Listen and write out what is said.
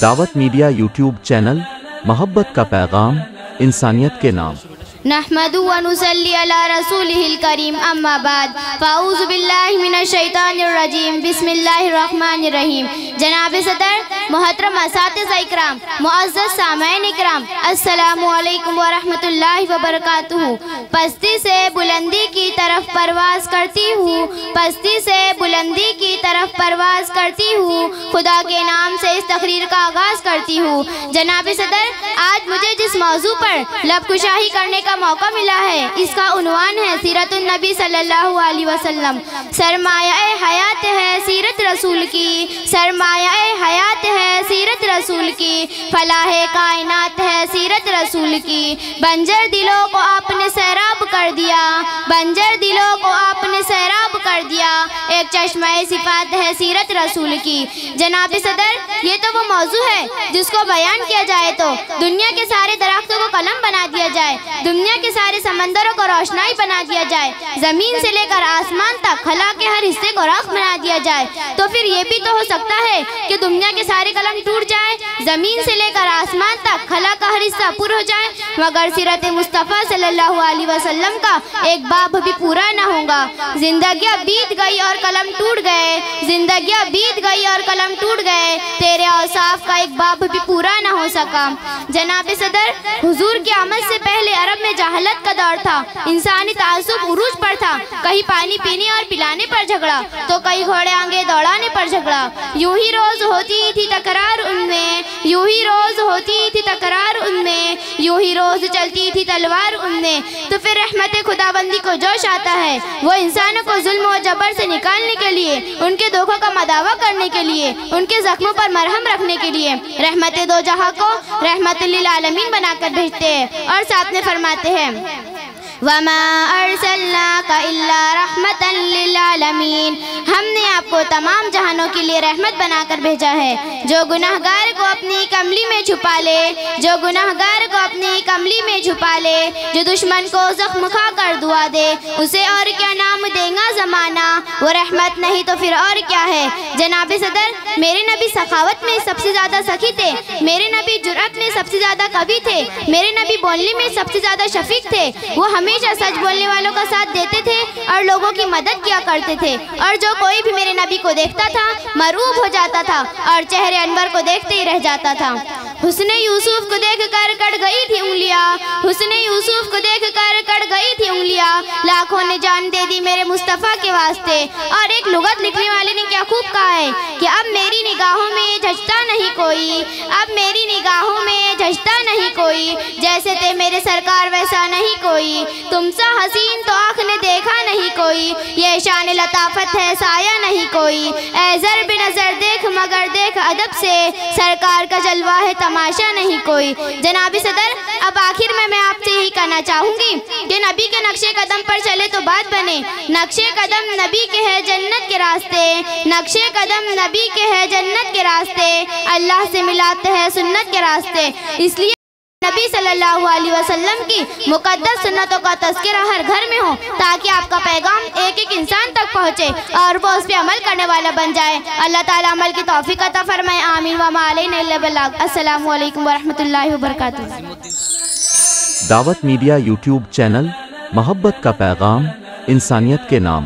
دعوت media YouTube channel, محبت کا پیغام، انسانیت کے نام۔ نحمدہ و نصلی علی رسولہ الکریم، اما بعد، فاعوذ باللہ من الشیطان الرجیم، بسم اللہ الرحمن الرحیم۔ جناب صدر، محترم اساتذہ اکرام، معزز سامعین اکرام، السلام علیکم ورحمۃ اللہ وبرکاتہ۔ پستی سے بلندی کی طرف پرواز کرتی ہوں، پستی سے بلندی کی طرف پرواز کرتی ہوں، خدا کے نام سے اس تقریر کا آغاز کرتی ہوں۔ جناب صدر، آج مجھے جس موضوع پر لب کشائی کرنے کا موقع ملا ہے، اس کا عنوان ہے سیرت النبی صلی اللہ علیہ وسلم۔ سرمایہ حیات ہے سیرت رسول کی، سرمایہ حیات ہے سیرت رسول کی، فلاح کائنات ہے سیرت رسول کی۔ بنجر دلوں کو آپ نے سیراب کر دیا، بنجر دلوں کو آپ نے سیراب کر دیا، ایک چشمہ صفات ہے سیرت رسول کی۔ جناب صدر، یہ تو وہ موضوع ہے جس کو بیان کیا جائے تو دنیا کے سارے درختوں کو قلم بنا دیا جائے، دنیا کے سارے سمندروں کو روشنائی بنا دیا جائے، زمین سے لے کر آسمان تک خلا کے ہر حصے کو راکھ بنا دیا جائے، تو پھر یہ بھی تو ہو سکتا ہے کہ دنیا کے سارے قلم ٹوٹ جائے، زمین سے لے کر آسمان تک خلا کا ہر حصہ پر ہو جائے، مگر سیرت مصطفیٰ صلی اللہ علیہ وسلم کا ایک باب بھی پورا نہ ہوگا۔ زندگیاں بیت گئی اور قلم ٹوٹ گئے، زندگیاں بیت گئی اور قلم ٹوٹ گئے، تیرے اوصاف کا ایک باب بھی پورا نہ ہو سکا۔ جناب صدر، حضور کی آمد سے پہلے عرب میں جہالت کا دور تھا، انسانی تعصب عروج پر تھا، کہیں پانی پینے اور پلانے پر جھگڑا تو کئی گھوڑے آگے دوڑانے پر جھگڑا، یوں ہی روز ہوتی تھی تکرار ان میں، یوں ہی روز ہوتی تھی تکرار ان میں، یوں ہی روز چلتی تھی تلوار ان میں۔ تو پھر رحمت خداوندی کو جوش آتا ہے، وہ انسانوں کو ظلم و جبر سے نکالنے کے لیے، ان کے دکھوں کا مداوع کرنے کے لیے، ان کے زخموں پر مرہم رکھنے کے لیے رحمت دو جہاں کو رحمت للعالمین بنا کر بھیجتے ہیں، اور ساتھ میں فرماتے ہیں وَمَا أَرْسَلْنَاكَ إِلَّا رَحْمَةً لِلْعَالَمِينَ، ہم نے آپ کو تمام جہانوں کے لیے رحمت بنا کر بھیجا ہے۔ جو گناہگار کو اپنی کملی میں چھپا لے، جو گناہگار کو اپنی کملی میں چھپا لے، جو دشمن کو زخم کھا کر دعا دے، اسے اور کیا نام دے گا زمانہ، وہ رحمت نہیں تو پھر اور کیا ہے۔ جناب صدر، میرے نبی سخاوت میں سب سے زیادہ سخی تھے، میرے نبی جرأت میں سب سے زیادہ کبھی تھے، میرے نبی بولنے میں سب سے زیادہ شفیق تھے، وہ ہمیشہ سچ بولنے والوں کا ساتھ دیتے تھے اور لوگوں کی مدد کیا کرتے تھے، اور جو کوئی بھی میرے نبی کو دیکھتا تھا مرعوب ہو جاتا تھا اور چہرے انور کو دیکھتے ہی رہ جاتا تھا۔ حسن یوسف کو دیکھ کر کٹ گئی تھی انگلیاں، حسن یوسف کو دیکھ کر کٹ گئی تھی انگلیاں، لاکھوں نے جان دے دی میرے مصطفیٰ کے واسطے۔ اور ایک لغت لکھنے والے نے کیا خوب کہا ہے کہ اب میری نگاہوں میں جھجتا نہیں کوئی، اب میری نگاہوں میں جھجتا نہیں کوئی، جیسے تھے میرے سرکار ویسا نہیں کوئی، تم سا حسین تو آنکھ نے دیکھا نہیں کوئی، یہ شان لطافت ہے سایہ نہیں کوئی، اے ضرب نظر دیکھ مگر دیکھ ادب سے، سرکار کا جلوہ ہے تماشا نہیں کوئی۔ جناب صدر، اب آخر میں آپ سے یہی کہنا چاہوں گی کہ نبی کے نقشے قدم پر چلے تو بات بنے، نقشے قدم نبی کے ہے جنت کے راستے، نقشے قدم نبی کے ہے جنت کے راستے، اللہ سے ملاتے ہیں سنت کے راستے۔ اس لیے نبی صلی اللہ علیہ وسلم کی مقدس سنتوں کا تذکرہ ہر گھر میں ہو، تاکہ آپ کا پیغام ایک ایک انسان تک پہنچے اور وہ اس پہ عمل کرنے والا بن جائے۔ اللہ تعالیٰ عمل کی توفیق عطا فرمائے، آمین۔ وما علینا الا البلاغ۔ السلام علیکم ورحمۃ اللہ وبرکاتہ۔ دعوت میڈیا یوٹیوب چینل، محبت کا پیغام، انسانیت کے نام۔